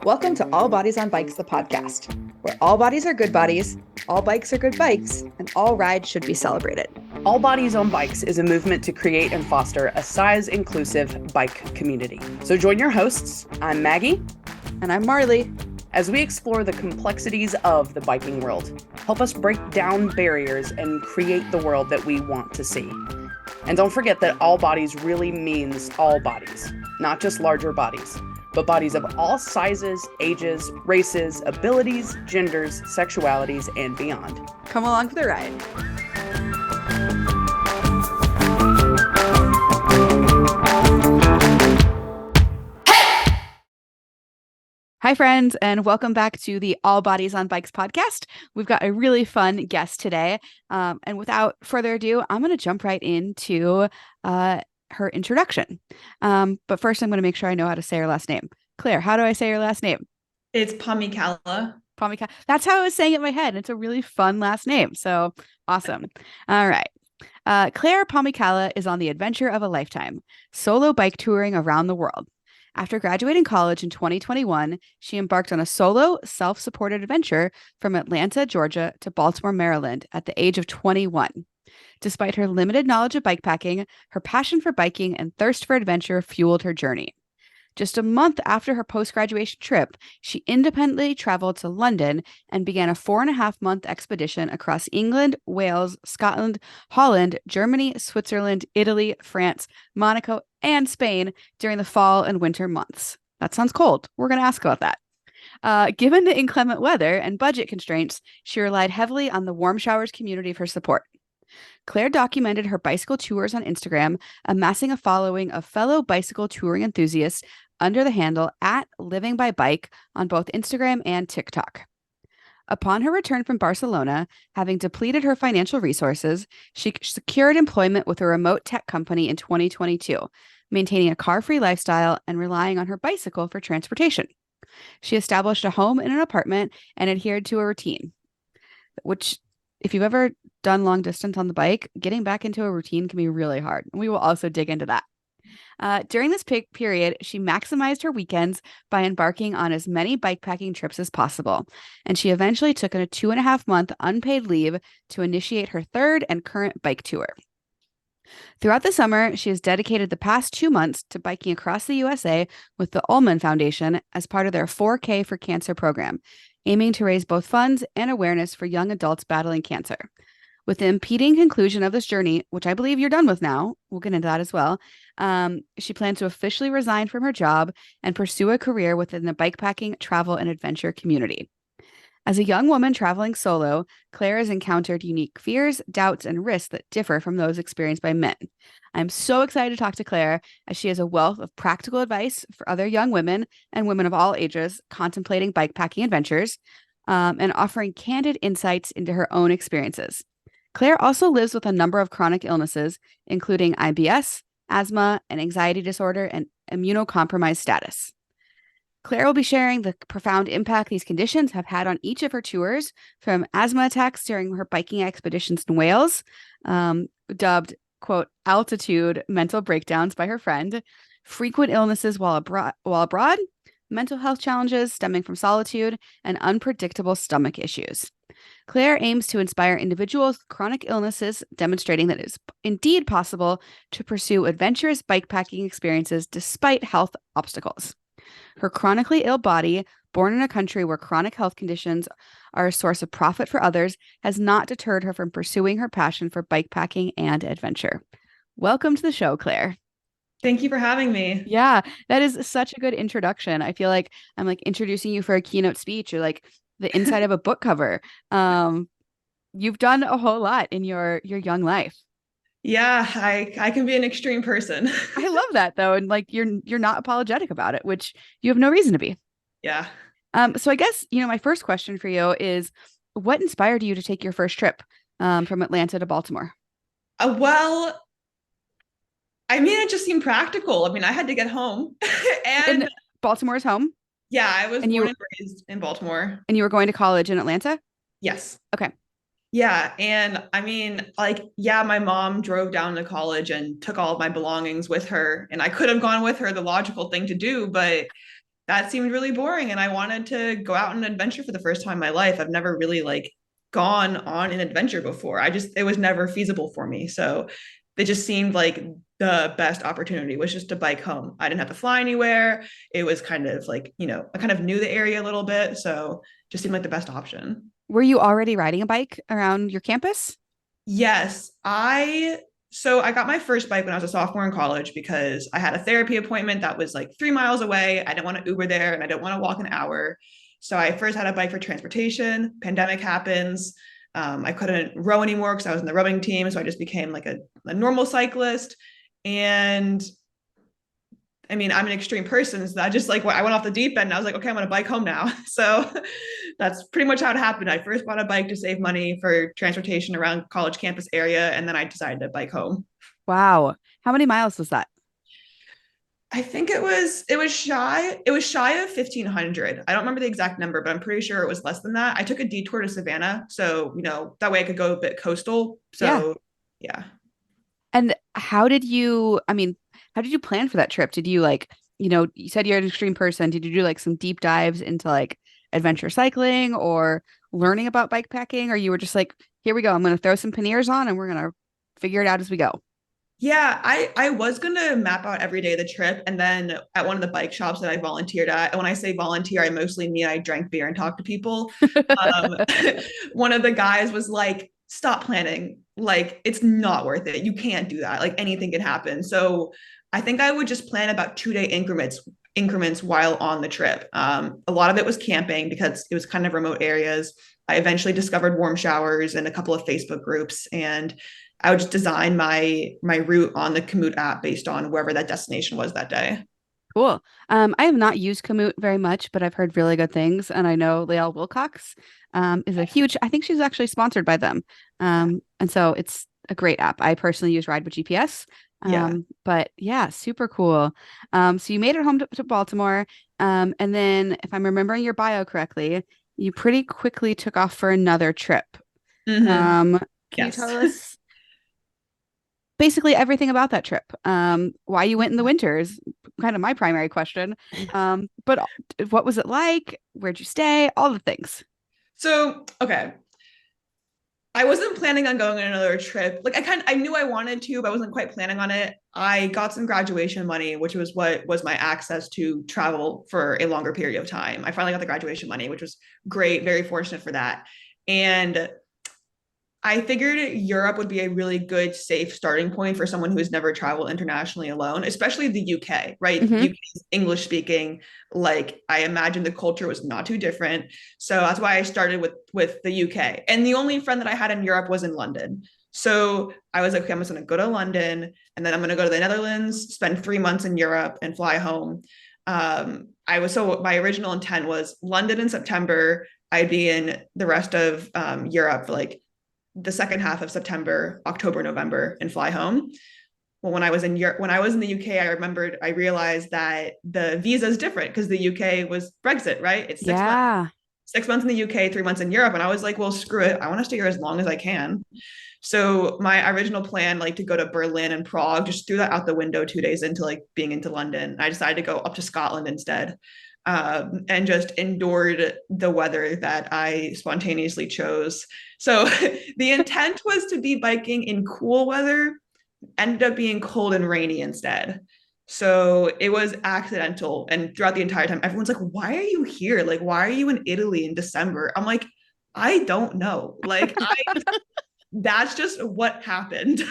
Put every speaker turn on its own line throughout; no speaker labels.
Welcome to All Bodies on Bikes, the podcast, where all bodies are good bodies, all bikes are good bikes, and all rides should be celebrated.
All Bodies on Bikes is a movement to create and foster a size-inclusive bike community. So join your hosts, I'm Maggie.
And I'm Marley.
As we explore the complexities of the biking world, help us break down barriers and create the world that we want to see. And don't forget that all bodies really means all bodies, not just larger bodies, but bodies of all sizes, ages, races, abilities, genders, sexualities, and beyond.
Come along for the ride. Hi, friends, and welcome back to the All Bodies on Bikes podcast. We've got a really fun guest today. And without further ado, I'm going to jump right into her introduction. But first, I'm going to make sure I know how to say her last name. Claire, how do I say your last name?
It's Pomykala.
Pomykala. That's how I was saying it in my head. It's a really fun last name. So awesome. All right. Claire Pomykala is on the adventure of a lifetime, solo bike touring around the world. After graduating college in 2021, she embarked on a solo, self-supported adventure from Atlanta, Georgia to Baltimore, Maryland at the age of 21. Despite her limited knowledge of bikepacking, her passion for biking and thirst for adventure fueled her journey. Just a month after her post-graduation trip, she independently traveled to London and began a 4.5-month expedition across England, Wales, Scotland, Holland, Germany, Switzerland, Italy, France, Monaco, and Spain during the fall and winter months. That sounds cold. We're going to ask about that. Given the inclement weather and budget constraints, she relied heavily on the Warmshowers community for support. Claire documented her bicycle tours on Instagram, amassing a following of fellow bicycle touring enthusiasts under the handle @LivingByBike on both Instagram and TikTok. Upon her return from Barcelona, having depleted her financial resources, she secured employment with a remote tech company in 2022, maintaining a car-free lifestyle and relying on her bicycle for transportation. She established a home in an apartment and adhered to a routine, which, if you've ever done long distance on the bike, getting back into a routine can be really hard. We will also dig into that. During this period, she maximized her weekends by embarking on as many bikepacking trips as possible, and she eventually took a 2.5-month unpaid leave to initiate her third and current bike tour. Throughout the summer, she has dedicated the past 2 months to biking across the USA with the Ullman Foundation as part of their 4K for Cancer program, aiming to raise both funds and awareness for young adults battling cancer. With the impending conclusion of this journey, which I believe you're done with now, we'll get into that as well, she plans to officially resign from her job and pursue a career within the bikepacking, travel, and adventure community. As a young woman traveling solo, Claire has encountered unique fears, doubts, and risks that differ from those experienced by men. I'm so excited to talk to Claire, as she has a wealth of practical advice for other young women and women of all ages contemplating bikepacking adventures, and offering candid insights into her own experiences. Claire also lives with a number of chronic illnesses, including IBS, asthma, and anxiety disorder, and immunocompromised status. Claire will be sharing the profound impact these conditions have had on each of her tours, from asthma attacks during her biking expeditions in Wales, dubbed, quote, altitude mental breakdowns by her friend, frequent illnesses while abroad, mental health challenges stemming from solitude, and unpredictable stomach issues. Claire aims to inspire individuals with chronic illnesses, demonstrating that it is indeed possible to pursue adventurous bikepacking experiences despite health obstacles. Her chronically ill body, born in a country where chronic health conditions are a source of profit for others, has not deterred her from pursuing her passion for bikepacking and adventure. Welcome to the show, Claire.
Thank you for having me.
Yeah, that is such a good introduction. I feel like I'm like introducing you for a keynote speech or like the inside of a book cover. You've done a whole lot in your young life.
Yeah, I can be an extreme person.
I love that though, and like you're not apologetic about it, which you have no reason to be.
Yeah.
So I guess my first question for you is, what inspired you to take your first trip from Atlanta to Baltimore?
Well, I mean, it just seemed practical. I mean, I had to get home,
and Baltimore's home.
Yeah, I was
born
and raised in Baltimore.
And you were going to college in Atlanta?
Yes.
Okay.
Yeah. And I mean, like, yeah, my mom drove down to college and took all of my belongings with her. And I could have gone with her, the logical thing to do, but that seemed really boring. And I wanted to go out on an adventure for the first time in my life. I've never really like gone on an adventure before. It was never feasible for me. So it just seemed like the best opportunity was just to bike home. I didn't have to fly anywhere. It was kind of like, I kind of knew the area a little bit. So just seemed like the best option.
Were you already riding a bike around your campus?
Yes, I got my first bike when I was a sophomore in college because I had a therapy appointment that was like 3 miles away. I didn't want to Uber there and I didn't want to walk an hour. So I first had a bike for transportation. Pandemic happens. I couldn't row anymore because I was in the rowing team. So I just became like a normal cyclist. And I mean, I'm an extreme person. So I just like, I went off the deep end and I was like, okay, I'm going to bike home now. So that's pretty much how it happened. I first bought a bike to save money for transportation around college campus area. And then I decided to bike home.
Wow. How many miles was that?
I think it was shy of 1,500. I don't remember the exact number, but I'm pretty sure it was less than that. I took a detour to Savannah. So, that way I could go a bit coastal.
Yeah.
So yeah.
And how did you plan for that trip? Did you like, you said you're an extreme person. Did you do like some deep dives into like adventure cycling or learning about bike packing? Or you were just like, here we go. I'm going to throw some panniers on and we're going to figure it out as we go.
Yeah, I was gonna map out every day of the trip, and then at one of the bike shops that I volunteered at, and when I say volunteer, I mostly mean I drank beer and talked to people. Um, one of the guys was like, "Stop planning. Like, it's not worth it. You can't do that. Like, anything can happen." So I think I would just plan about 2 day increments while on the trip. A lot of it was camping because it was kind of remote areas. I eventually discovered Warmshowers and a couple of Facebook groups, and I would just design my route on the Komoot app based on wherever that destination was that day.
Cool. I have not used Komoot very much, but I've heard really good things. And I know Lael Wilcox is a huge, I think she's actually sponsored by them. And so it's a great app. I personally use Ride with GPS.
Yeah.
But yeah, super cool. So you made it home to Baltimore. And then if I'm remembering your bio correctly, you pretty quickly took off for another trip.
Mm-hmm.
Can you
Yes.
tell us basically everything about that trip? Why you went in the winter is kind of my primary question. But what was it like? Where'd you stay? All the things.
So, okay. I wasn't planning on going on another trip. Like I knew I wanted to, but I wasn't quite planning on it. I got some graduation money, which was what was my access to travel for a longer period of time. I finally got the graduation money, which was great, very fortunate for that. And I figured Europe would be a really good, safe starting point for someone who has never traveled internationally alone, especially the UK, right?
Hmm.
UK is English speaking. Like I imagine the culture was not too different. So that's why I started with the UK. And the only friend that I had in Europe was in London. So I was like, okay, I'm just gonna go to London and then I'm gonna go to the Netherlands, spend 3 months in Europe and fly home. My original intent was London in September. I'd be in the rest of Europe for like the second half of September, October, November, and fly home. Well, when I was in the UK, I realized that the visa is different because the UK was Brexit, right? It's 6 months,
Yeah.
6 months in the UK, 3 months in Europe. And I was like, well, screw it. I want to stay here as long as I can. So my original plan, like to go to Berlin and Prague, just threw that out the window 2 days into like being into London. I decided to go up to Scotland instead. And just endured the weather that I spontaneously chose. So the intent was to be biking in cool weather, ended up being cold and rainy instead. So it was accidental. And throughout the entire time, everyone's like, why are you here? Like, why are you in Italy in December? I'm like, I don't know. That's just what happened.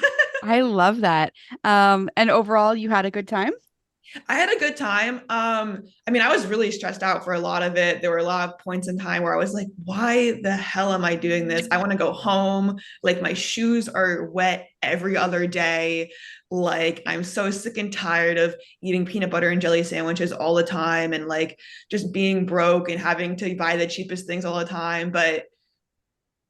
I love that. And overall, you had a good time?
I had a good time. I mean, I was really stressed out for a lot of it. There were a lot of points in time where I was like, why the hell am I doing this? I want to go home. Like, my shoes are wet every other day. Like, I'm so sick and tired of eating peanut butter and jelly sandwiches all the time and like just being broke and having to buy the cheapest things all the time. But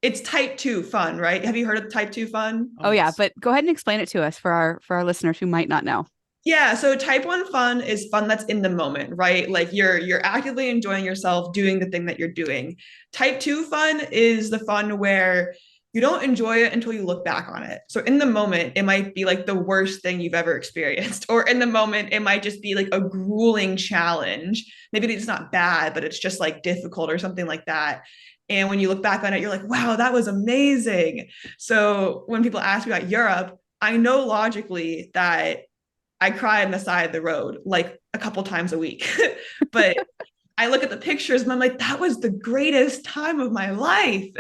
it's type two fun, right? Have you heard of type two fun?
Oh yeah, but go ahead and explain it to us for our listeners who might not know.
Yeah, so type 1 fun is fun that's in the moment, right? Like you're actively enjoying yourself doing the thing that you're doing. Type 2 fun is the fun where you don't enjoy it until you look back on it. So in the moment, it might be like the worst thing you've ever experienced, or in the moment, it might just be like a grueling challenge. Maybe it's not bad, but it's just like difficult or something like that. And when you look back on it, you're like, wow, that was amazing. So when people ask me about Europe, I know logically that I cry on the side of the road like a couple times a week. But I look at the pictures and I'm like, that was the greatest time of my life.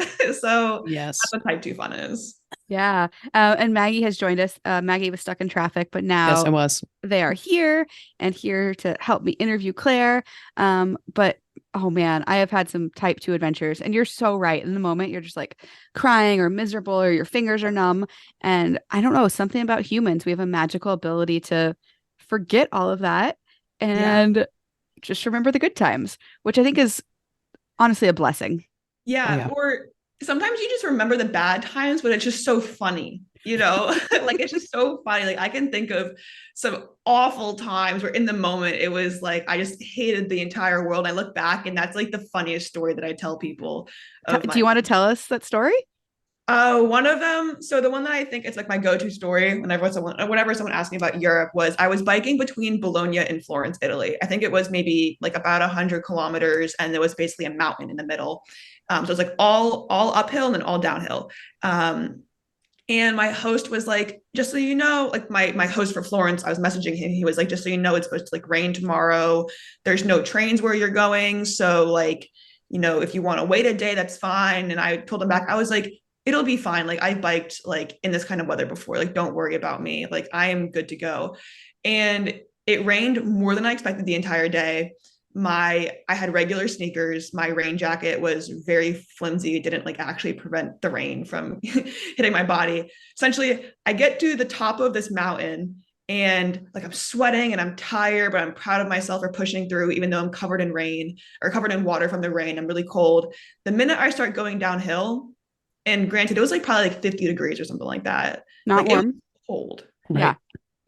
So
Yes.
that's what type 2 fun is.
Yeah. And Maggie has joined us. Maggie was stuck in traffic, but
Yes, I
now
was.
they are here and here to help me interview Claire. But oh man, I have had some type 2 adventures, and you're so right. In the moment, you're just like crying or miserable, or your fingers are numb. And I don't know, something about humans, we have a magical ability to forget all of that and just remember the good times, which I think is honestly a blessing.
Yeah.
Oh, yeah.
Or sometimes you just remember the bad times, but it's just so funny, you know, like it's just so funny. Like I can think of some awful times where in the moment it was like I just hated the entire world. I look back and that's like the funniest story that I tell people of
Do you want to tell us that story?
One of them, so the one that I think is like my go-to story whenever someone asks me about Europe was I was biking between Bologna and Florence, Italy. I think it was maybe like about 100 kilometers, and there was basically a mountain in the middle. So it's like all uphill and then all downhill. And my host was like, just so you know, like my host for Florence, I was messaging him. He was like, just so you know, it's supposed to like rain tomorrow. There's no trains where you're going, so like, you know, if you want to wait a day, that's fine. And I told him back, I was like, it'll be fine. Like I biked like in this kind of weather before. Like don't worry about me. Like I am good to go. And it rained more than I expected the entire day. I had regular sneakers. My rain jacket was very flimsy. It didn't like actually prevent the rain from hitting my body. Essentially, I get to the top of this mountain and like I'm sweating and I'm tired, but I'm proud of myself for pushing through, even though I'm covered in rain or covered in water from the rain. I'm really cold. The minute I start going downhill, and granted, it was like probably like 50 degrees or something like that.
Not
Like it was
warm.
cold.
Right.
Yeah.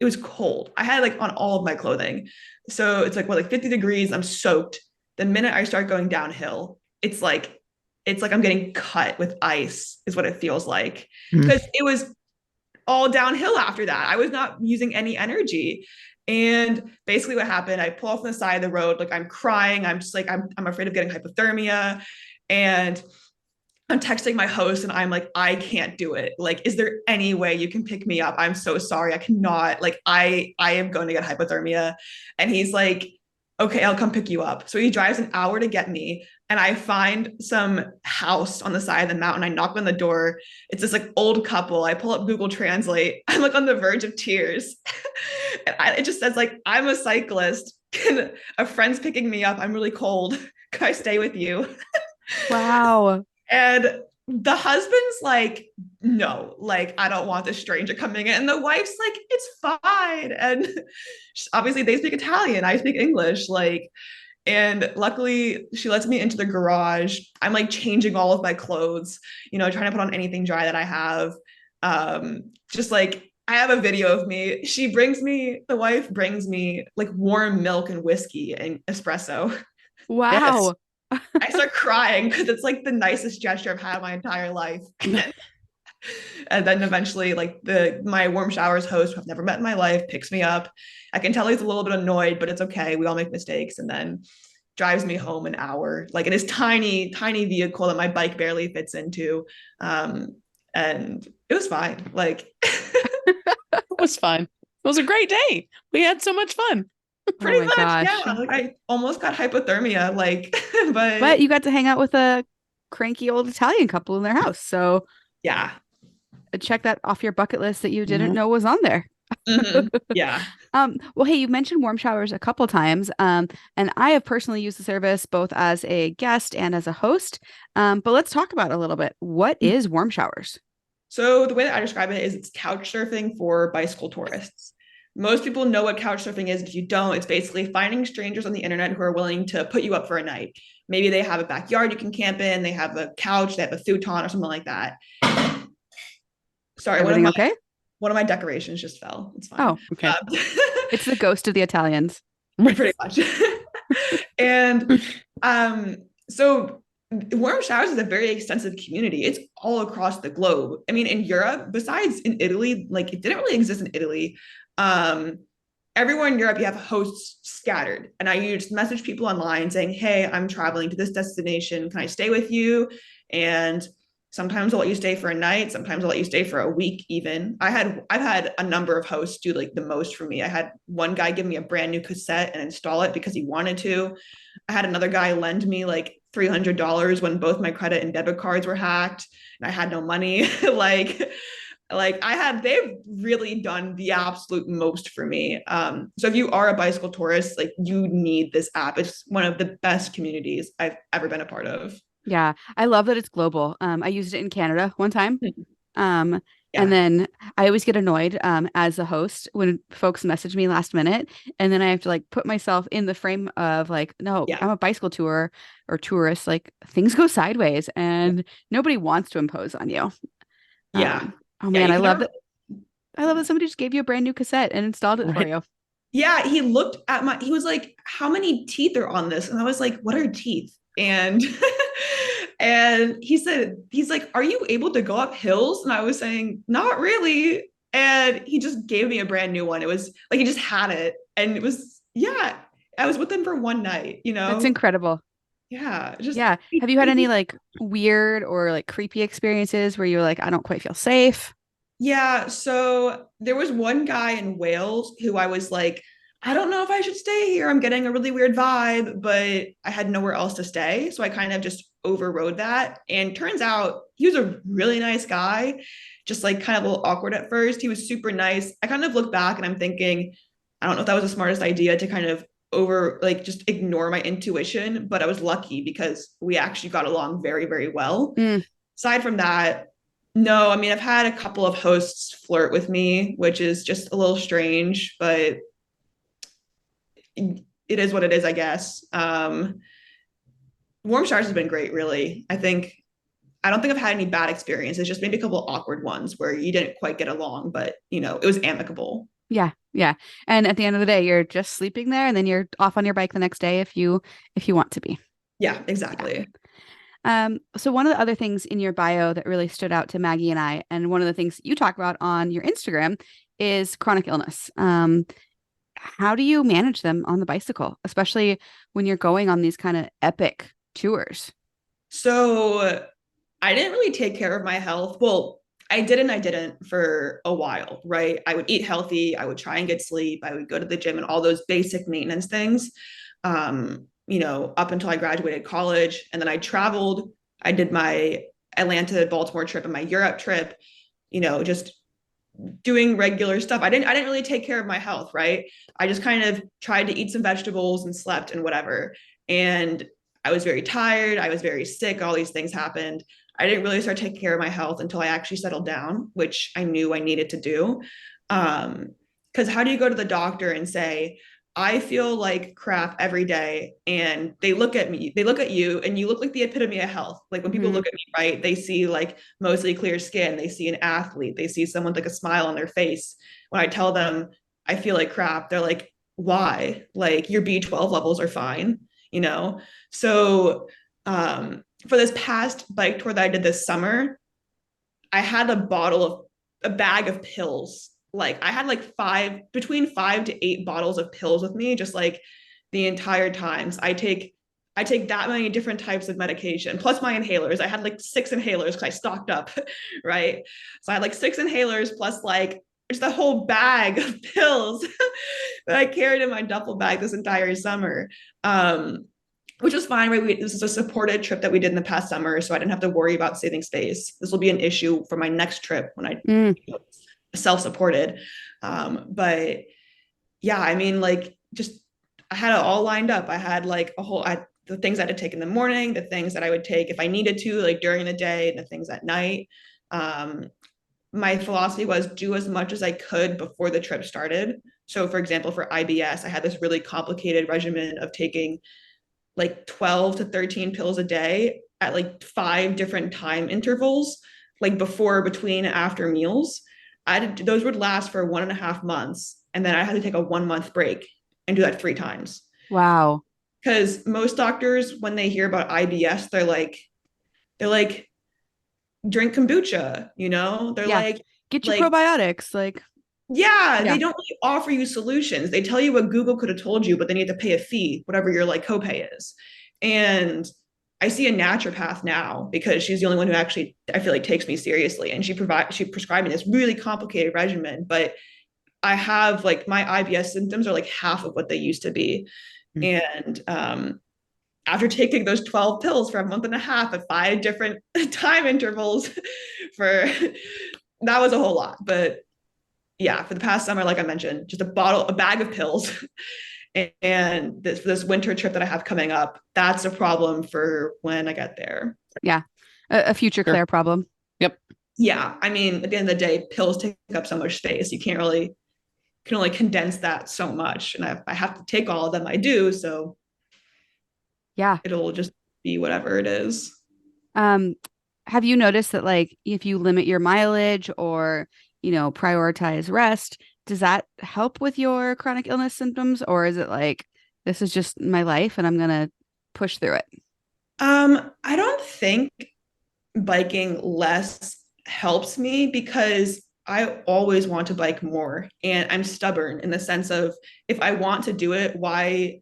It was cold. I had like on all of my clothing. So it's like what, like 50 degrees. I'm soaked. The minute I start going downhill, it's like I'm getting cut with ice, is what it feels like. Because it was all downhill after that. I was not using any energy. And basically what happened, I pull off on the side of the road, like I'm crying. I'm just like, I'm afraid of getting hypothermia. And I'm texting my host and I'm like, I can't do it. Like, is there any way you can pick me up? I'm so sorry. I cannot. Like, I am going to get hypothermia. And he's like, okay, I'll come pick you up. So he drives an hour to get me. And I find some house on the side of the mountain. I knock on the door. It's this like old couple. I pull up Google Translate. I'm like on the verge of tears. And it just says like, I'm a cyclist. A friend's picking me up. I'm really cold. Can I stay with you?
Wow.
And the husband's like, no, like, I don't want this stranger coming in. And the wife's like, it's fine. And obviously they speak Italian. I speak English. Like, and luckily she lets me into the garage. I'm like changing all of my clothes, you know, trying to put on anything dry that I have. Just like, I have a video of me. The wife brings me like warm milk and whiskey and espresso.
Wow.
I start crying because it's like the nicest gesture I've had my entire life. And then eventually, like my Warmshowers host, who I've never met in my life, picks me up. I can tell he's a little bit annoyed, but it's okay. We all make mistakes. And then drives me home an hour, like in his tiny, tiny vehicle that my bike barely fits into. And it was fine. Like
It was fun. It was a great day. We had so much fun.
pretty
my
much,
gosh.
yeah. Like I almost got hypothermia, like,
But you got to hang out with a cranky old Italian couple in their house. So
yeah.
check that off your bucket list that you didn't know was on there.
Yeah.
Well, hey, you mentioned Warmshowers a couple times. And I have personally used the service both as a guest and as a host. But let's talk about it a little bit. What is Warmshowers?
So the way that I describe it is it's couch surfing for bicycle tourists. Most people know what couch surfing is. If you don't, it's basically finding strangers on the internet who are willing to put you up for a night. Maybe they have a backyard you can camp in, they have a couch, they have a futon or something like that. Sorry,
Everything okay?
One of my decorations just fell. It's fine.
Oh, okay. It's the ghost of the Italians.
Pretty much. And so Warmshowers is a very extensive community. It's all across the globe. I mean, in Europe, besides in Italy, like it didn't really exist in Italy. Um, Everywhere in Europe, you have hosts scattered. And I just message people online saying, hey, I'm traveling to this destination. Can I stay with you? And sometimes I'll let you stay for a night. Sometimes I'll let you stay for a week even. I've had a number of hosts do like the most for me. I had one guy give me a brand new cassette and install it because he wanted to. I had another guy lend me like $300 when both my credit and debit cards were hacked and I had no money. They've really done the absolute most for me. So if you are a bicycle tourist, like you need this app. It's one of the best communities I've ever been a part of.
Yeah, I love that it's global. I used it in Canada one time. Um, and
Yeah.
then I always get annoyed as a host when folks message me last minute, and then I have to like put myself in the frame of like, no,
Yeah.
I'm a bicycle tour or tourist. Like things go sideways, and nobody wants to impose on you.
Yeah.
Oh
Yeah.
man,
You
I
can
love
never,
that. I love that somebody just gave you a brand new cassette and installed it for
Right.
you.
yeah. He looked at he was like, how many teeth are on this? And I was like, what are teeth? And and he's like, are you able to go up hills? And I was saying, not really. And he just gave me a brand new one. It was like he just had it. And it was, yeah, I was with him for one night,
That's incredible.
Yeah, just
Yeah. Have you had any like weird or like creepy experiences where you're like, I don't quite feel safe?
yeah. So there was one guy in Wales who I was like, I don't know if I should stay here. I'm getting a really weird vibe, but I had nowhere else to stay. So I kind of just overrode that. And turns out he was a really nice guy, just like kind of a little awkward at first. He was super nice. I kind of look back and I'm thinking, I don't know if that was the smartest idea to kind of just ignore my intuition, but I was lucky because we actually got along very, very well.
Mm,
Aside from that, no, I mean, I've had a couple of hosts flirt with me, which is just a little strange, but it is what it is, I guess. Warmshowers has been great, really. I don't think I've had any bad experiences, just maybe a couple of awkward ones where you didn't quite get along, but it was amicable.
yeah. Yeah. And at the end of the day, you're just sleeping there and then you're off on your bike the next day if you want to be.
Yeah,
Yeah.
exactly.
So one of the other things in your bio that really stood out to Maggie and I, and one of the things you talk about on your Instagram is chronic illness. How do you manage them on the bicycle, especially when you're going on these kind of epic tours?
So I didn't really take care of my health. Well, I did and I didn't for a while, right? I would eat healthy, I would try and get sleep, I would go to the gym and all those basic maintenance things. Up until I graduated college. And then I traveled. I did my Atlanta, Baltimore trip and my Europe trip, just doing regular stuff. I didn't really take care of my health, right? I just kind of tried to eat some vegetables and slept and whatever. And I was very tired. I was very sick. All these things happened. I didn't really start taking care of my health until I actually settled down, which I knew I needed to do. Because how do you go to the doctor and say, I feel like crap every day. And they look at me, they look at you, and you look like the epitome of health. Like when people
Mhm.
look at me, right, they see like mostly clear skin, they see an athlete, they see someone with like a smile on their face. When I tell them I feel like crap, they're like, why? Like your B12 levels are fine, you know? So for this past bike tour that I did this summer, I had a bag of pills. Like I had like between 5 to 8 bottles of pills with me, just like the entire time. So I take that many different types of medication, plus my inhalers. I had like 6 inhalers because I stocked up, right? So I had like 6 inhalers plus like just a whole bag of pills that I carried in my duffel bag this entire summer. Which was fine, right? This is a supported trip that we did in the past summer, so I didn't have to worry about saving space. This will be an issue for my next trip when I
Mm,
self-supported. But yeah, I mean, like, just I had it all lined up. I had like the things I had to take in the morning, the things that I would take if I needed to, like during the day, and the things at night. Um, my philosophy was do as much as I could before the trip started. So, for example, for IBS, I had this really complicated regimen of taking like 12 to 13 pills a day at like 5 different time intervals, like before, between, after meals. Those would last for 1.5 months. And then I had to take a 1 month break and do that 3 times.
wow.
because most doctors, when they hear about IBS, they're like, drink kombucha, they're
Yeah. Get your
like,
probiotics. Like,
yeah,
yeah.
they don't really offer you solutions. They tell you what Google could have told you, but then you have to pay a fee, whatever your like copay is. And I see a naturopath now because she's the only one who actually I feel like takes me seriously. And she prescribed me this really complicated regimen, but I have like my IBS symptoms are like half of what they used to be.
Mm.
And after taking those 12 pills for a month and a half at 5 different time intervals for that was a whole lot. But yeah, for the past summer, like I mentioned, just a bag of pills. And this winter trip that I have coming up, that's a problem for when I get there.
Yeah. A future
Sure.
Claire problem.
Yep.
Yeah, I mean, at the end of the day, pills take up so much space. You can only condense that so much, and I have to take all of them. I do, so
Yeah.
it'll just be whatever it is.
Um, have you noticed that like if you limit your mileage or, prioritize rest, does that help with your chronic illness symptoms? Or is it like, this is just my life and I'm gonna push through it?
I don't think biking less helps me because I always want to bike more, and I'm stubborn in the sense of if I want to do it, why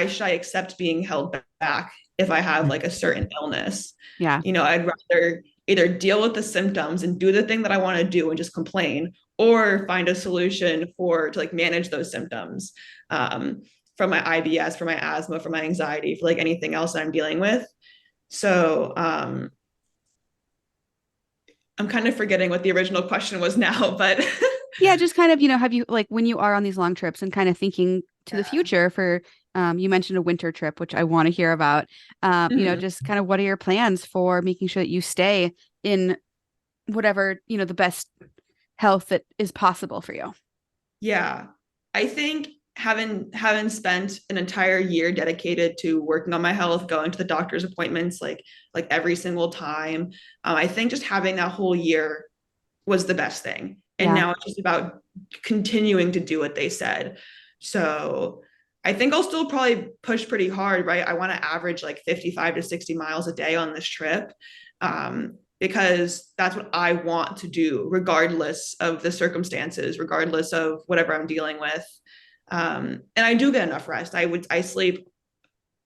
should I accept being held back if I have like a certain illness?
Yeah.
I'd rather either deal with the symptoms and do the thing that I want to do and just complain, or find a solution to like manage those symptoms, from my IBS, for my asthma, for my anxiety, for like anything else that I'm dealing with. So I'm kind of forgetting what the original question was now, but
Yeah, just kind of, have you like when you are on these long trips and kind of thinking to the future for you mentioned a winter trip, which I want to hear about.
Mhm.
Just kind of what are your plans for making sure that you stay in whatever, the best health that is possible for you?
Yeah, I think having spent an entire year dedicated to working on my health, going to the doctor's appointments like every single time, I think just having that whole year was the best thing. And
Yeah.
now it's just about continuing to do what they said. So I think I'll still probably push pretty hard, right? I want to average like 55 to 60 miles a day on this trip, because that's what I want to do, regardless of the circumstances, regardless of whatever I'm dealing with. And I do get enough rest. I sleep,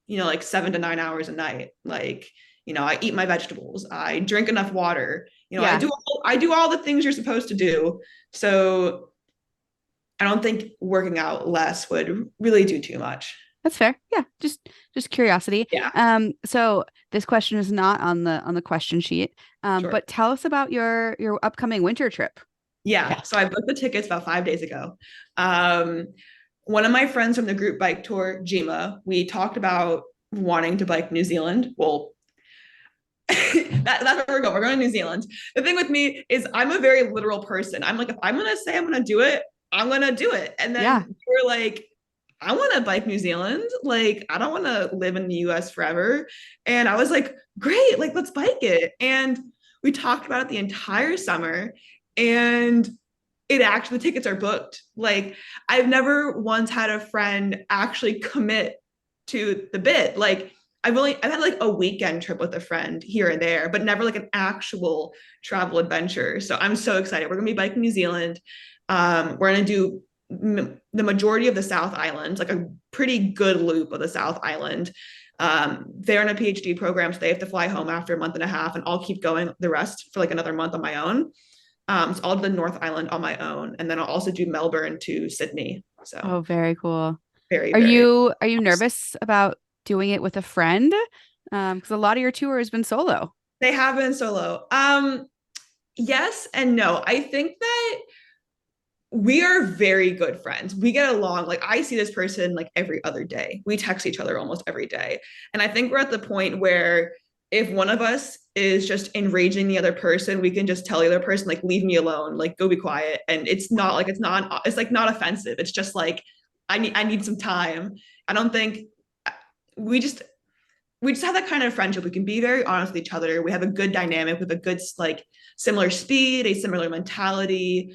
like 7 to 9 hours a night. Like, I eat my vegetables. I drink enough water.
Yeah.
I do all the things you're supposed to do. So I don't think working out less would really do too much.
That's fair. Yeah, just curiosity.
Yeah,
So this question is not on the question sheet.
sure.
But tell us about your upcoming winter trip.
Yeah.
Yeah.
So I booked the tickets about 5 days ago. Um, One of my friends from the group bike tour, Jima, we talked about wanting to bike New Zealand. Well, that's where we're going. We're going to New Zealand. The thing with me is I'm a very literal person. I'm like, if I'm gonna say I'm gonna do it, I'm gonna do it. And
Yeah.
then you're like, I want to bike New Zealand. Like, I don't want to live in the US forever. And I was like, great, like let's bike it. And we talked about it the entire summer. And the tickets are booked. Like, I've never once had a friend actually commit to the bit. Like, I've had like a weekend trip with a friend here and there, but never like an actual travel adventure. So I'm so excited. We're gonna be biking New Zealand. We're gonna do the majority of the South Island, like a pretty good loop of the South Island. They're in a PhD program, so they have to fly home after a month and a half, and I'll keep going the rest for like another month on my own. So I'll do the North Island on my own, and then I'll also do Melbourne to Sydney. So
Oh, very cool.
very,
Are
very
you nervous about doing it with a friend? Because a lot of your tour has been solo.
they have been solo. Yes and no. I think that we are very good friends. We get along. Like, I see this person like every other day. We text each other almost every day. And I think we're at the point where if one of us is just enraging the other person, we can just tell the other person, like, leave me alone, like, go be quiet. And it's like not offensive. It's just like, I need some time. I don't think we just we just have that kind of friendship. We can be very honest with each other. We have a good dynamic. We have a good like similar speed, a similar mentality.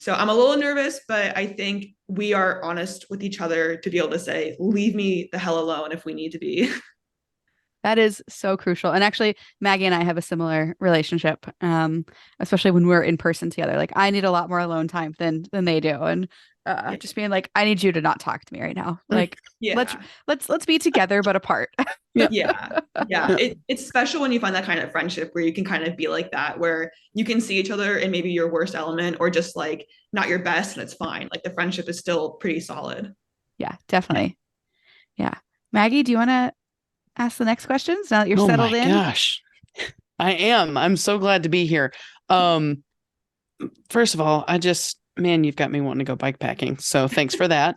So I'm a little nervous, but I think we are honest with each other to be able to say, leave me the hell alone if we need to be.
That is so crucial. And actually, Maggie and I have a similar relationship, especially when we're in person together. Like I need a lot more alone time than they do. And just being like, I need you to not talk to me right now. Like let's
Yeah.
let's be together but apart.
Yeah.
Yeah. Yeah. It's special when you find that kind of friendship where you can kind of be like that, where you can see each other in maybe your worst element or just like not your best and it's fine. Like the friendship is still pretty solid.
Yeah, definitely. Yeah. Maggie, do you want to ask the next questions now that you're
Oh
settled
my
in?
gosh. I am. I'm so glad to be here. First of all, man, you've got me wanting to go bike packing. So thanks for that.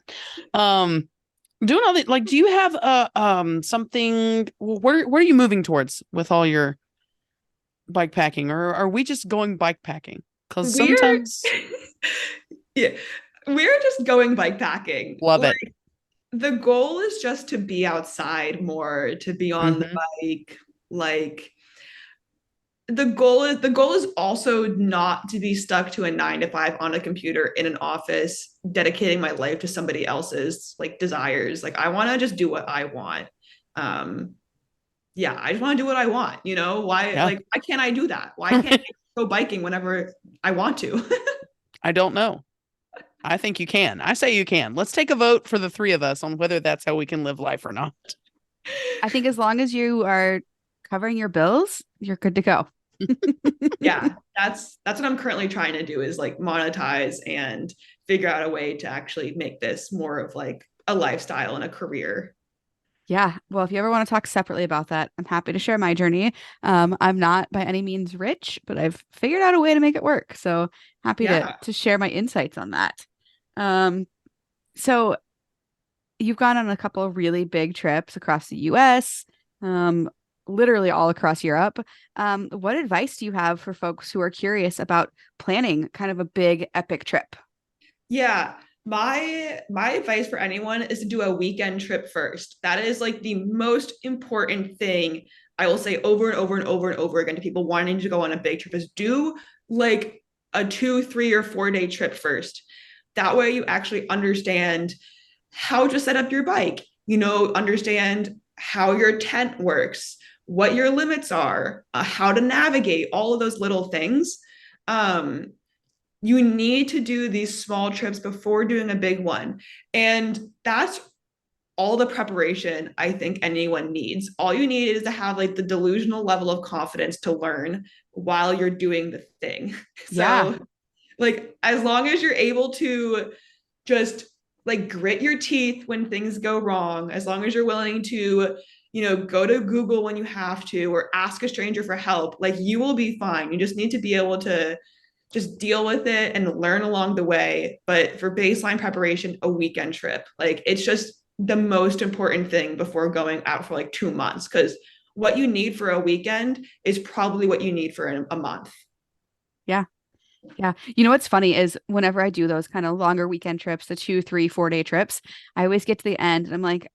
Doing all the like, do you have something? Where are you moving towards with all your bike packing, or are we just going bike packing? Because
We're
sometimes
yeah, we're just going bike packing.
love
Like
it.
the goal is just to be outside more, to be on the
Hmm.
bike. Like the goal is also not to be stuck to a 9 to 5 on a computer in an office, dedicating my life to somebody else's like desires. Like I want to just do what I want. Um, yeah, I just want to do what I want. Why
Yeah,
like why can't I do that? Why can't I go biking whenever I want to?
I don't know. I think you can. I say you can. Let's take a vote for the three of us on whether that's how we can live life or not.
I think as long as you are covering your bills, you're good to go.
Yeah, that's what I'm currently trying to do is like monetize and figure out a way to actually make this more of like a lifestyle and a career.
Yeah. Well, if you ever want to talk separately about that, I'm happy to share my journey. I'm not by any means rich, but I've figured out a way to make it work. So happy to
Yeah.
share my insights on that. Um, so you've gone on a couple of really big trips across the US, um, literally all across Europe. What advice do you have for folks who are curious about planning kind of a big epic trip?
Yeah. My advice for anyone is to do a weekend trip first. That is like the most important thing I will say over and over and over and over again to people wanting to go on a big trip is do like a 2, 3, or 4 day trip first. That way you actually understand how to set up your bike, understand how your tent works, what your limits are, how to navigate all of those little things. Um, you need to do these small trips before doing a big one. And that's all the preparation I think anyone needs. All you need is to have like the delusional level of confidence to learn while you're doing the thing.
Yeah.
So, like, as long as you're able to just like grit your teeth when things go wrong, as long as you're willing to, go to Google when you have to or ask a stranger for help, like you will be fine. You just need to be able to just deal with it and learn along the way. But for baseline preparation, a weekend trip, like it's just the most important thing before going out for like 2 months. Because what you need for a weekend is probably what you need for a month.
Yeah. Yeah. You know what's funny is whenever I do those kind of longer weekend trips, the 2, 3, 4 day trips, I always get to the end and I'm like,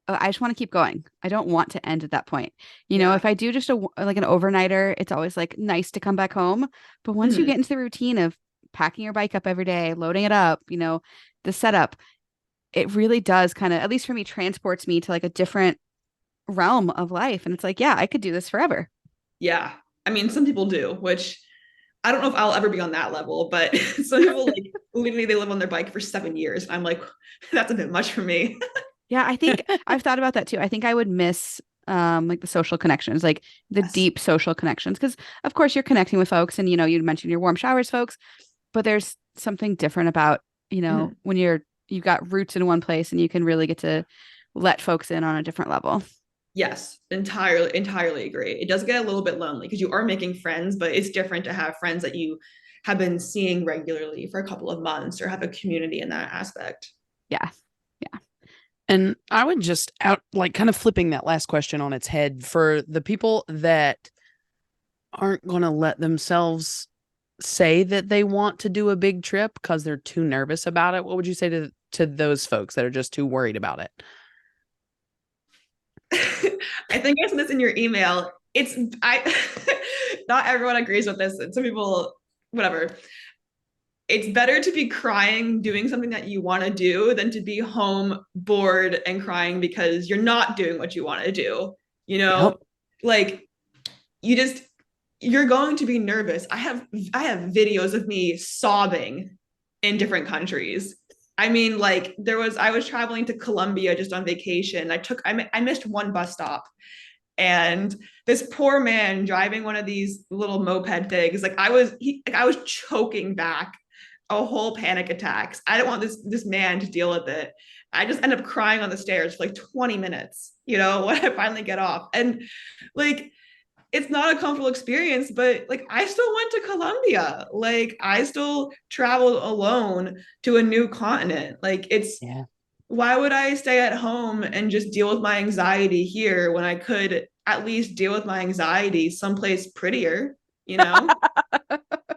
oh, I just want to keep going. I don't want to end at that point.
Yeah.
If I do just like an overnighter, it's always like nice to come back home. But once you
Mhm.
get into the routine of packing your bike up every day, loading it up, the setup, it really does kind of, at least for me, transports me to like a different realm of life. And it's like, yeah, I could do this forever.
Yeah. I mean, some people do, which I don't know if I'll ever be on that level, but some people like literally they live on their bike for 7 years. I'm like, that's a bit much for me.
Yeah, I think I've thought about that too. I think I would miss like the social connections, like the
Yes.
deep social connections. Because of course you're connecting with folks and you mentioned your Warmshowers folks, but there's something different about,
Mhm.
when you've got roots in one place and you can really get to let folks in on a different level.
Yes, entirely agree. It does get a little bit lonely because you are making friends, but it's different to have friends that you have been seeing regularly for a couple of months or have a community in that aspect.
Yeah. Yeah.
And I would just out like kind of flipping that last question on its head for the people that aren't going to let themselves say that they want to do a big trip because they're too nervous about it. What would you say to those folks that are just too worried about it?
I think I said this in your email. I not everyone agrees with this, and some people, whatever. it's better to be crying doing something that you want to do than to be home bored and crying because you're not doing what you want to do. You
Yep.
know, like you just you're going to be nervous. I have videos of me sobbing in different countries. I mean, like I was traveling to Colombia just on vacation. I missed one bus stop, and this poor man driving one of these little moped things, like I was choking back a whole panic attacks. I don't want this man to deal with it. I just end up crying on the stairs for like 20 minutes, you know, when I finally get off. And like it's not a comfortable experience, but like I still went to Colombia. Like I still traveled alone to a new continent. Like it's
Yeah.
why would I stay at home and just deal with my anxiety here when I could at least deal with my anxiety someplace prettier, you know?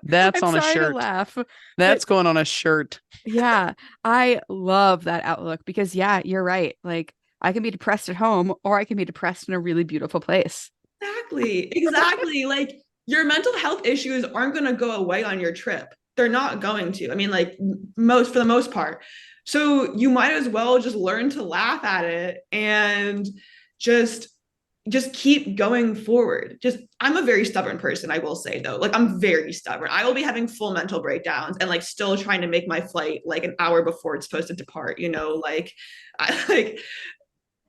That's
I'm
on a
sorry to
shirt.
laugh,
That's
but
going on a shirt.
yeah, I love that outlook because yeah, you're right. Like I can be depressed at home or I can be depressed in a really beautiful place.
Exactly. Exactly. Like your mental health issues aren't going to go away on your trip. They're not going to. I mean, like most for the most part. So you might as well just learn to laugh at it and just just keep going forward. Just I'm a very stubborn person, I will say though. Like I'm very stubborn. I will be having full mental breakdowns and like still trying to make my flight like an hour before it's supposed to depart, you know, like like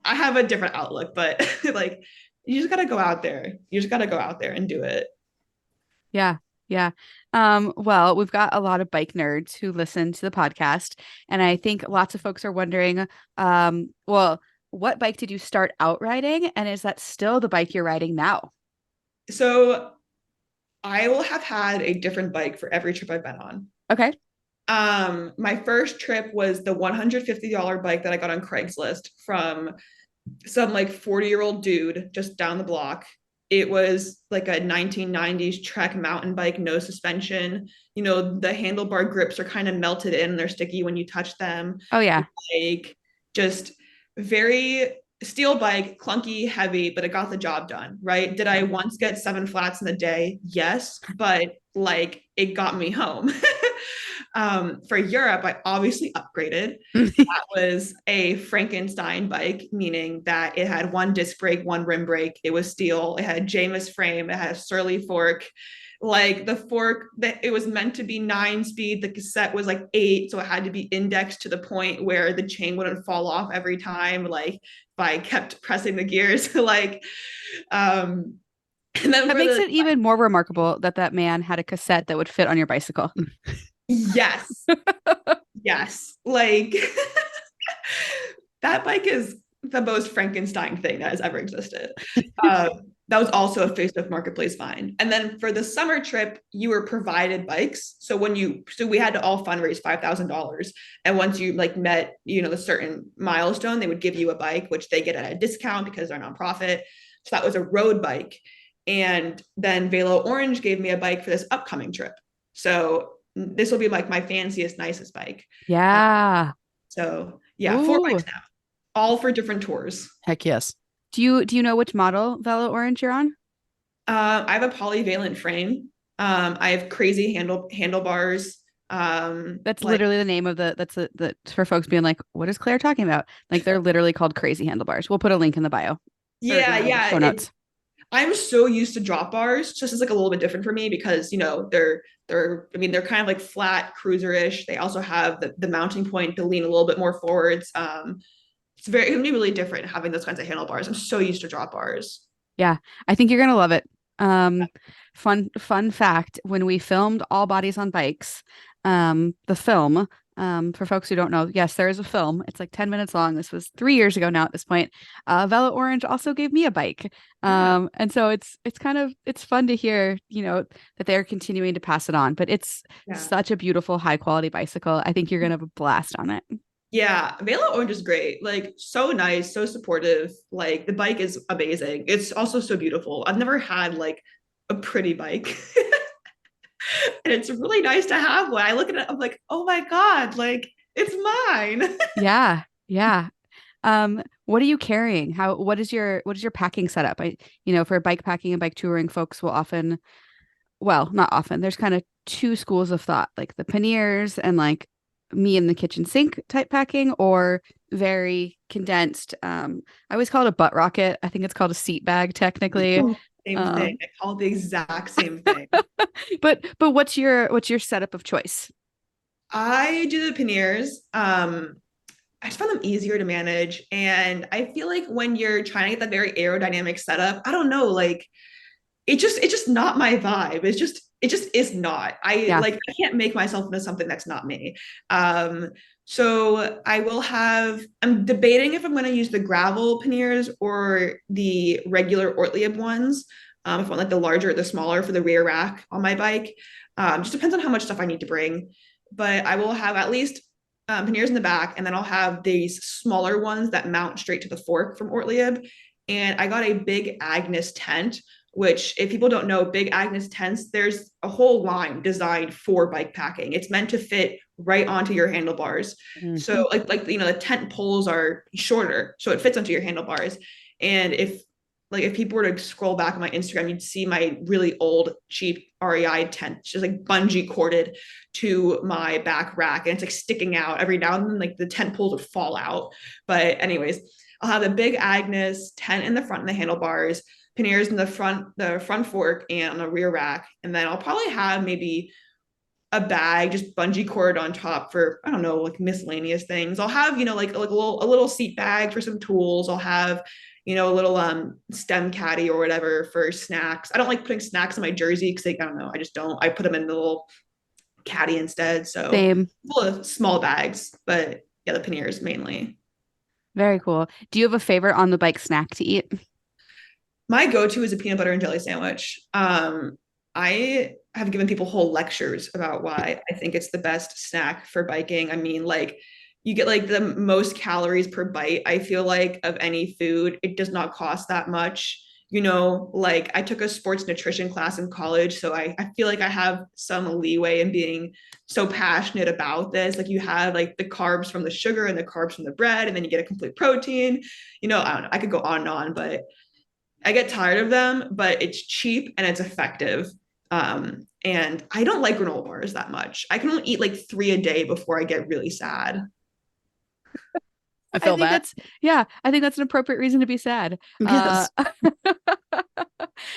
I have a different outlook, but like you just gotta go out there. You just gotta go out there and do it.
Yeah. Yeah. Well, we've got a lot of bike nerds who listen to the podcast, and I think lots of folks are wondering, well, what bike did you start out riding, and is that still the bike you're riding now?
So I will have had a different bike for every trip I've been on.
Okay.
My first trip was the $150 bike that I got on Craigslist from some like 40-year-old dude just down the block. It was like a 1990s Trek mountain bike, no suspension. You know, the handlebar grips are kind of melted in, they're sticky when you touch them.
Oh yeah.
Like just very steel bike, clunky, heavy, but it got the job done, right? Did I once get 7 flats in a day? Yes, but like it got me home. For Europe, I obviously upgraded. That was a Frankenstein bike, meaning that it had one disc brake, one rim brake. It was steel. It had a Jamis frame. It had a Surly fork. Like the fork that it was meant to be 9 speed, the cassette was like 8, so it had to be indexed to the point where the chain wouldn't fall off every time. Like if I kept pressing the gears, like, and then
That
for
makes
the
it even more remarkable that that man had a cassette that would fit on your bicycle.
yes, yes, like that bike is the most Frankenstein thing that has ever existed. That was also a Facebook Marketplace find. And then for the summer trip, you were provided bikes. So we had to all fundraise $5,000. And once you like met, you know, the certain milestone, they would give you a bike, which they get at a discount because they're a nonprofit. So that was a road bike. And then Velo Orange gave me a bike for this upcoming trip. So this will be like my fanciest, nicest bike.
Yeah.
So yeah, 4 bikes
Ooh.
now, all for different tours.
Heck yes.
Do you know which model Velo Orange you're on?
I have a polyvalent frame. I have crazy handlebars.
That's
Like
literally the name of the for folks being like, what is Claire talking about? Like they're literally called crazy handlebars. We'll put a link in the bio or
yeah,
in the
yeah.
show notes.
I'm so used to drop bars. So this is like a little bit different for me because you know I mean they're kind of like flat cruiser-ish. They also have the mounting point to lean a little bit more forwards. It's gonna be really different having those kinds of handlebars. I'm so used to drop bars.
Yeah, I think you're gonna love it. Fun fact: when we filmed All Bodies on Bikes, the film, for folks who don't know, yes, there is a film. It's like 10 minutes long. This was 3 years ago now at this point. Velo Orange also gave me a bike,
Yeah.
and so it's kind of it's fun to hear, you know, that they're continuing to pass it on. But it's
Yeah.
such a beautiful, high quality bicycle. I think you're gonna have a blast on it.
Yeah, Velo Orange is great. Like so nice, so supportive. Like the bike is amazing. It's also so beautiful. I've never had like a pretty bike. And it's really nice to have one. I look at it, I'm like, oh my God, like it's mine.
Yeah, yeah. What are you carrying? What is your packing setup? For bike packing and bike touring, folks will often well, not often. There's kind of two schools of thought, like the panniers and like me in the kitchen sink type packing, or very condensed. I always call it a butt rocket. I think it's called a seat bag technically.
Oh, same thing. I call it the exact same thing.
But what's your setup of choice?
I do the panniers. I just find them easier to manage. And I feel like when you're trying to get that very aerodynamic setup, I don't know, like it's just not my vibe. It just is not.
Yeah.
I can't make myself into something that's not me. So I'm debating if I'm going to use the gravel panniers or the regular Ortlieb ones. If I want like the larger or the smaller for the rear rack on my bike. Just depends on how much stuff I need to bring. But I will have at least panniers in the back, and then I'll have these smaller ones that mount straight to the fork from Ortlieb. And I got a Big Agnes tent, which if people don't know, Big Agnes tents, there's a whole line designed for bike packing. It's meant to fit right onto your handlebars.
Mm.
So the tent poles are shorter, so it fits onto your handlebars. And if people were to scroll back on my Instagram, you'd see my really old, cheap REI tent. It's just like bungee corded to my back rack, and it's like sticking out every now and then. Like the tent poles would fall out. But anyways, I'll have a Big Agnes tent in the front and the handlebars, panniers in the front fork and on the rear rack, and then I'll probably have maybe a bag just bungee cord on top for, I don't know, like miscellaneous things. I'll have like a little seat bag for some tools. I'll have a little stem caddy or whatever for snacks. I don't like putting snacks in my jersey because I don't know, I just don't. I put them in the little caddy instead. So
Same.
full of small bags, but yeah, the panniers mainly.
Very cool. Do you have a favorite on the bike snack to eat?
My go-to is a peanut butter and jelly sandwich. I have given people whole lectures about why I think it's the best snack for biking. I mean, like you get like the most calories per bite, I feel like, of any food. It does not cost that much. Like I took a sports nutrition class in college, so I feel like I have some leeway in being so passionate about this. Like you have like the carbs from the sugar and the carbs from the bread, and then you get a complete protein. I don't know. I could go on and on, but I get tired of them, but it's cheap and it's effective. And I don't like granola bars that much. I can only eat like 3 a day before I get really sad.
I feel that.
I think that's an appropriate reason to be sad.
Yes.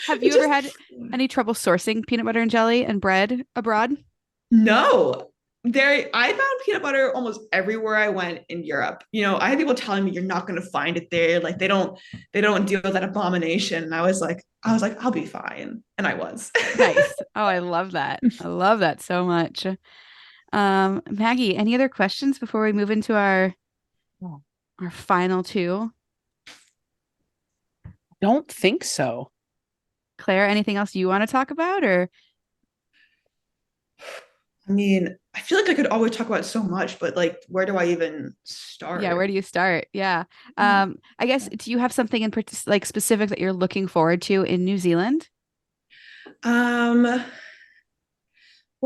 Have you ever had any trouble sourcing peanut butter and jelly and bread abroad?
No. I found peanut butter almost everywhere I went in Europe. I had people telling me you're not going to find it there. Like they don't deal with that abomination. And I was like, I'll be fine. And I was.
Nice. Oh, I love that. I love that so much. Maggie, any other questions before we move into our final two?
Don't think so.
Claire, anything else you want to talk about, or?
I mean, I feel like I could always talk about so much, but like, where do I even start?
Yeah, where do you start? Yeah. I guess, do you have something in like specific that you're looking forward to in New Zealand?
Well,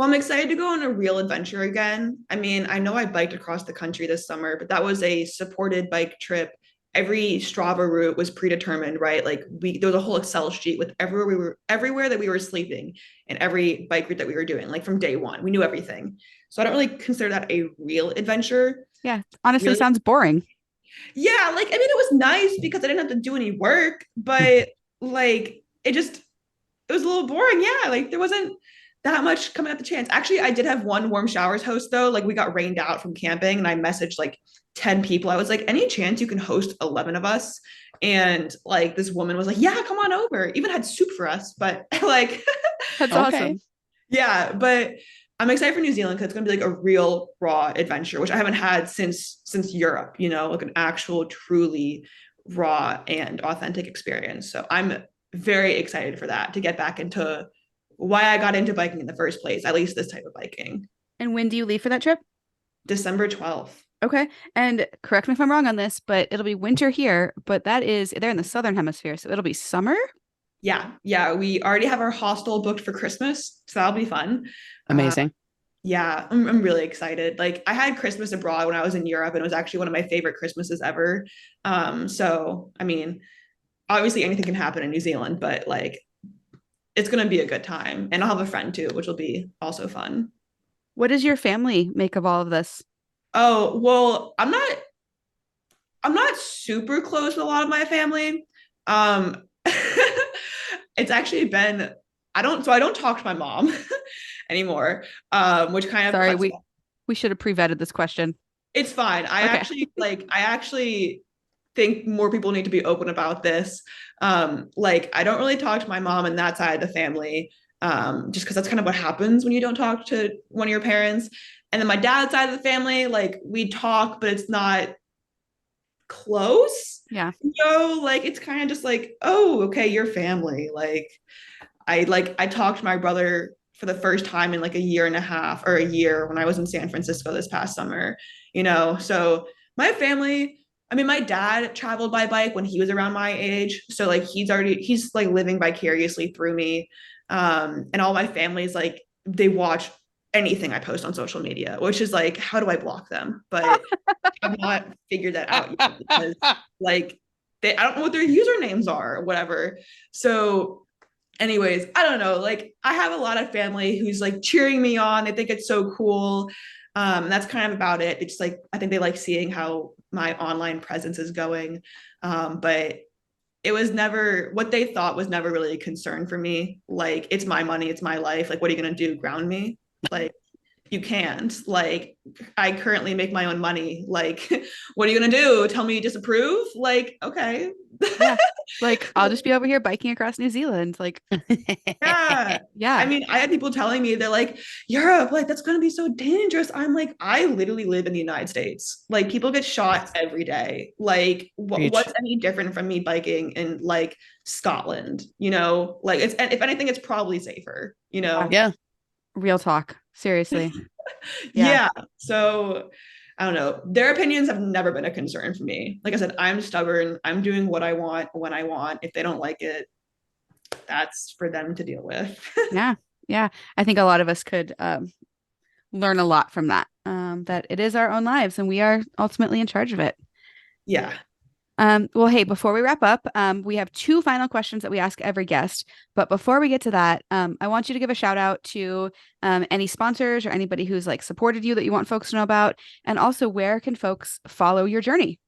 I'm excited to go on a real adventure again. I mean, I know I biked across the country this summer, but that was a supported bike trip. Every Strava route was predetermined, right? Like there was a whole Excel sheet with everywhere that we were sleeping and every bike route that we were doing, like from day one. We knew everything. So I don't really consider that a real adventure.
Yeah, honestly,
Really?
sounds boring.
Yeah, like I mean, it was nice because I didn't have to do any work, but like it was a little boring. Yeah, like there wasn't that much coming at the chance. Actually, I did have one Warmshowers host though. Like we got rained out from camping, and I messaged like 10 people. I was like, any chance you can host 11 of us? And like this woman was like, yeah, come on over. Even had soup for us, but like
That's
Okay.
awesome.
yeah, but I'm excited for New Zealand because it's gonna be like a real raw adventure, which I haven't had since Europe, like an actual truly raw and authentic experience. So I'm very excited for that, to get back into why I got into biking in the first place, at least this type of biking.
And when do you leave for that trip?
December 12th.
Okay. And correct me if I'm wrong on this, but it'll be winter here, but they're in the southern hemisphere, so it'll be summer.
Yeah. We already have our hostel booked for Christmas, so that'll be fun.
Amazing.
Yeah, I'm really excited. Like I had Christmas abroad when I was in Europe, and it was actually one of my favorite Christmases ever. So I mean, obviously anything can happen in New Zealand, but like it's going to be a good time. And I'll have a friend too, which will be also fun.
What does your family make of all of this?
Oh, well, I'm not super close with a lot of my family. Um, it's actually been I don't talk to my mom anymore, which kind of
Sorry,
cuts.
we should have pre-vetted this question.
It's fine.
Okay.
I actually think more people need to be open about this. Like I don't really talk to my mom and that side of the family, just because that's kind of what happens when you don't talk to one of your parents. And then my dad's side of the family, like we talk, but it's not close.
Yeah.
Like it's kind of just like, oh, okay, your family. I talked to my brother for the first time in like a year and a half or a year when I was in San Francisco this past summer, So my family, I mean, my dad traveled by bike when he was around my age. So like he's like living vicariously through me. And all my family's like they watch anything I post on social media, which is like, how do I block them? But I've not figured that out yet because like I don't know what their usernames are or whatever. So anyways, I don't know. Like I have a lot of family who's like cheering me on. They think it's so cool. That's kind of about it. It's like I think they like seeing how my online presence is going. But it was never what they thought was never really a concern for me. Like it's my money, it's my life. Like what are you gonna do? Ground me? Like you can't. Like I currently make my own money. Like what are you gonna do? Tell me you disapprove? Like okay.
Yeah. Like I'll just be over here biking across New Zealand. Like
Yeah.
yeah.
I mean, I had people telling me they're like, Europe, like that's gonna be so dangerous. I'm like, I literally live in the United States. Like people get shot every day. Like what's any different from me biking in like Scotland? Like it's and if anything, it's probably safer.
Yeah.
Real talk. Seriously.
Yeah. So I don't know. Their opinions have never been a concern for me. Like I said, I'm stubborn. I'm doing what I want when I want. If they don't like it, that's for them to deal with.
Yeah. Yeah. I think a lot of us could learn a lot from that. That it is our own lives and we are ultimately in charge of it.
Yeah.
Well, hey, before we wrap up, we have 2 final questions that we ask every guest. But before we get to that, I want you to give a shout out to any sponsors or anybody who's like supported you that you want folks to know about. And also, where can folks follow your journey?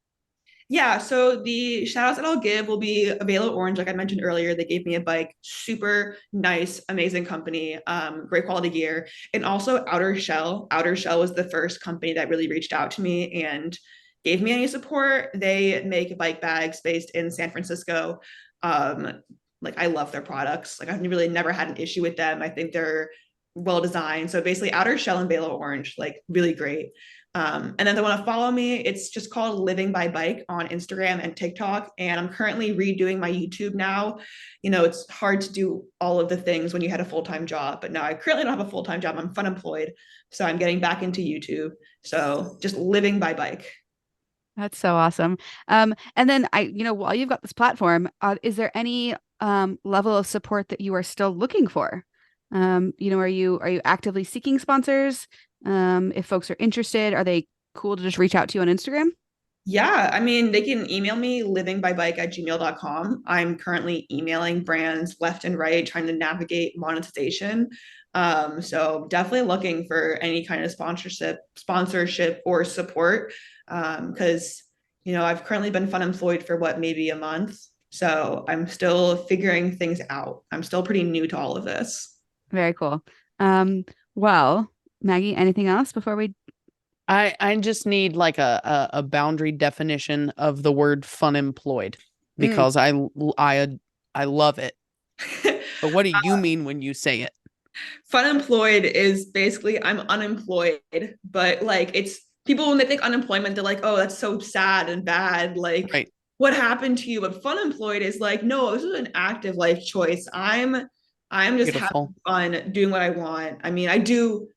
Yeah, so the shout outs that I'll give will be Avelo Orange, like I mentioned earlier. They gave me a bike, super nice, amazing company, great quality gear, and also Outer Shell. Outer Shell was the first company that really reached out to me and gave me any support. They make bike bags based in San Francisco. Like I love their products. Like I've really never had an issue with them. I think they're well designed. So basically, Outer Shell and Velo Orange, like really great. And then they want to follow me. It's just called Living by Bike on Instagram and TikTok. And I'm currently redoing my YouTube now. It's hard to do all of the things when you had a full-time job, but now I currently don't have a full-time job. I'm unemployed. So I'm getting back into YouTube. So just Living by Bike.
That's so awesome. And then while you've got this platform, is there any level of support that you are still looking for? Are you actively seeking sponsors? If folks are interested, are they cool to just reach out to you on Instagram?
Yeah, I mean, they can email me livingbybike@gmail.com. I'm currently emailing brands left and right, trying to navigate monetization. So definitely looking for any kind of sponsorship or support. Because I've currently been unemployed for maybe a month. So I'm still figuring things out. I'm still pretty new to all of this.
Very cool. Well, Maggie, anything else before we?
I just need like a boundary definition of the word fun employed because I love it. But what do you mean when you say it?
Fun employed is basically I'm unemployed, but like it's people when they think unemployment, they're like, oh, that's so sad and bad. Like
right.
What happened to you? But fun employed is like, no, this is an active life choice. I'm just
Beautiful.
having fun doing what I want. I mean, I do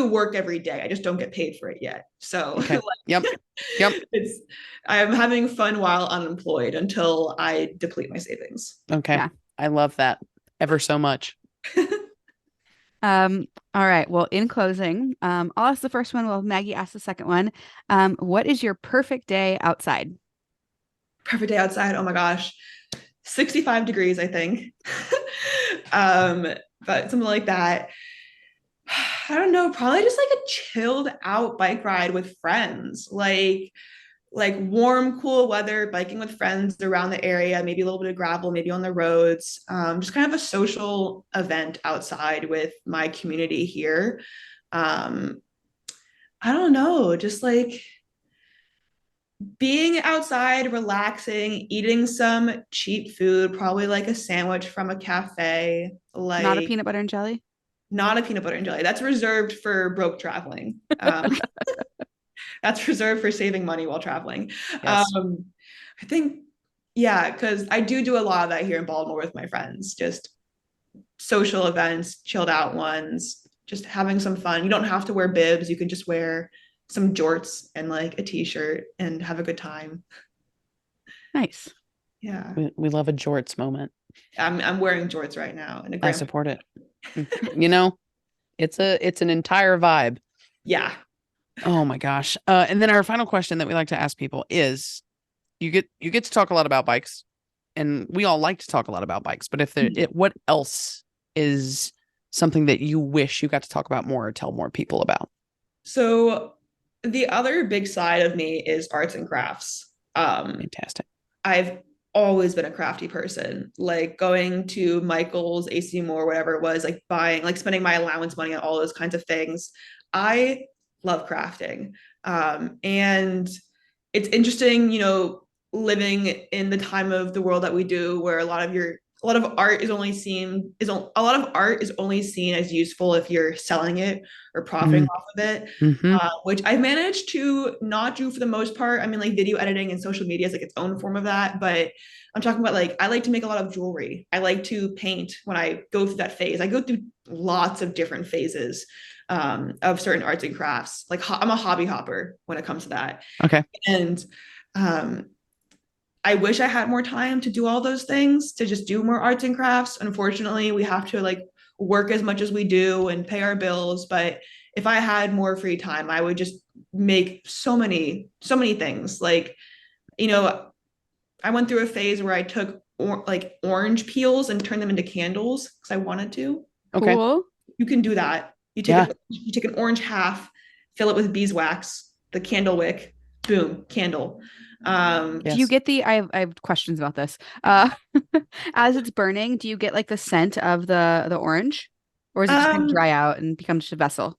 work every day. I just don't get paid for it yet. So
okay. Yep.
I'm having fun while unemployed until I deplete my savings.
Okay. Yeah. I love that ever so much.
All right. Well, in closing, I'll ask the first one while Maggie asks the second one. What is your perfect day outside?
Perfect day outside. Oh my gosh. 65 degrees, I think. um, but something like that. I don't know, probably just like a chilled out bike ride with friends. Like warm, cool weather, biking with friends around the area, maybe a little bit of gravel, maybe on the roads. Just kind of a social event outside with my community here. Um, I don't know, just like being outside, relaxing, eating some cheap food, probably like a sandwich from a cafe,
Not a
like
peanut butter and jelly.
not a peanut butter and jelly. That's reserved for broke traveling. That's reserved for saving money while traveling.
Yes.
I think, yeah, because I do a lot of that here in Baltimore with my friends, just social events, chilled out ones, just having some fun. You don't have to wear bibs. You can just wear some jorts and like a t-shirt and have a good time.
Nice.
Yeah.
We love a jorts moment.
I'm wearing jorts right now. And
I support it. You know, it's an entire vibe.
Yeah.
Oh my gosh. And then our final question that we like to ask people is you get to talk a lot about bikes, and we all like to talk a lot about bikes, but if there what else is something that you wish you got to talk about more or tell more people about?
So the other big side of me is arts and crafts.
Fantastic.
I've always been a crafty person, like going to Michael's, AC Moore, whatever it was, like buying, like spending my allowance money on all those kinds of things. I love crafting. And it's interesting, living in the time of the world that we do, where a lot of art is only seen as useful if you're selling it or profiting off of it, which I've managed to not do for the most part. I mean, like video editing and social media is like its own form of that, but I'm talking about like I like to make a lot of jewelry. I like to paint when I go through that phase. I go through lots of different phases of certain arts and crafts. Like I'm a hobby hopper when it comes to that.
Okay.
And I wish I had more time to do all those things, to just do more arts and crafts. Unfortunately, we have to like work as much as we do and pay our bills. But if I had more free time, I would just make so many things. Like, I went through a phase where I took orange peels and turned them into candles because I wanted to.
Okay.
Cool.
You can do that. You take an orange half, fill it with beeswax, the candle wick, boom, candle.
Do you get I have questions about this. As it's burning, do you get like the scent of the orange, or is it just kind of dry out and become just a vessel?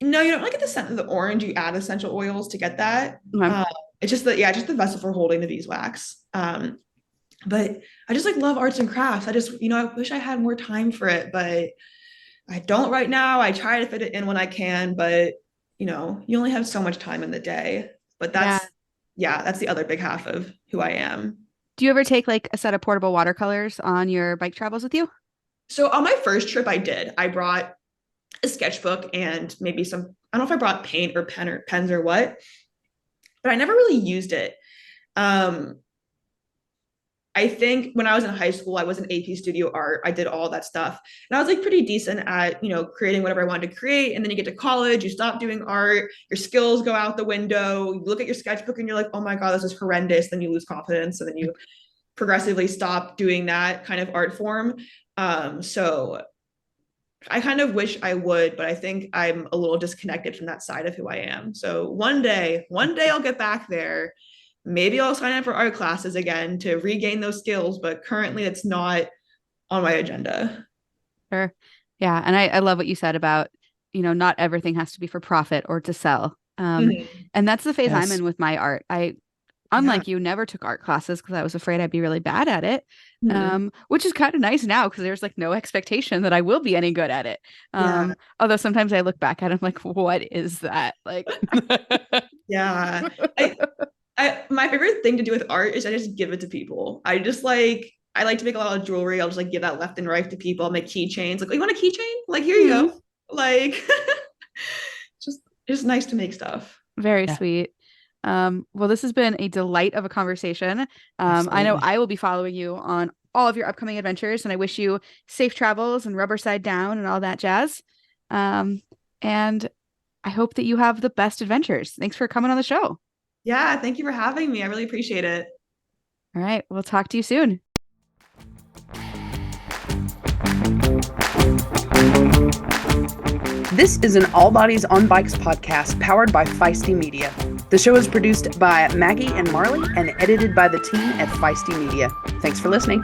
No, you don't like get the scent of the orange. You add essential oils to get that.
Okay.
It's just the vessel for holding the beeswax. But I just like love arts and crafts. I just, I wish I had more time for it, but I don't right now. I try to fit it in when I can, but you only have so much time in the day. But that's the other big half of who I am.
Do you ever take like a set of portable watercolors on your bike travels with you?
So on my first trip, I did. I brought a sketchbook and maybe some, I don't know if I brought paint or pens or what, but I never really used it. I think when I was in high school, I was in AP studio art. I did all that stuff. And I was like pretty decent at, creating whatever I wanted to create. And then you get to college, you stop doing art, your skills go out the window. You look at your sketchbook and you're like, oh my God, this is horrendous. Then you lose confidence. And then you progressively stop doing that kind of art form. So I kind of wish I would, but I think I'm a little disconnected from that side of who I am. So one day I'll get back there. Maybe I'll sign up for art classes again to regain those skills, but currently it's not on my agenda.
Sure. Yeah. And I love what you said about, not everything has to be for profit or to sell. And that's the phase I'm in with my art. Unlike you, never took art classes because I was afraid I'd be really bad at it, which is kind of nice now because there's like no expectation that I will be any good at it. Although sometimes I look back at it, I'm like, what is that? Like,
yeah. My favorite thing to do with art is I just give it to people. I like to make a lot of jewelry. I'll just like give that left and right to people. I'll make keychains. Like, oh, you want a keychain? Like, here you go. Like, just nice to make stuff.
Very sweet. Well, this has been a delight of a conversation. I know I will be following you on all of your upcoming adventures, and I wish you safe travels and rubber side down and all that jazz. And I hope that you have the best adventures. Thanks for coming on the show.
Yeah, thank you for having me. I really appreciate it.
All right, we'll talk to you soon.
This is an All Bodies on Bikes podcast powered by Feisty Media. The show is produced by Maggie and Marley and edited by the team at Feisty Media. Thanks for listening.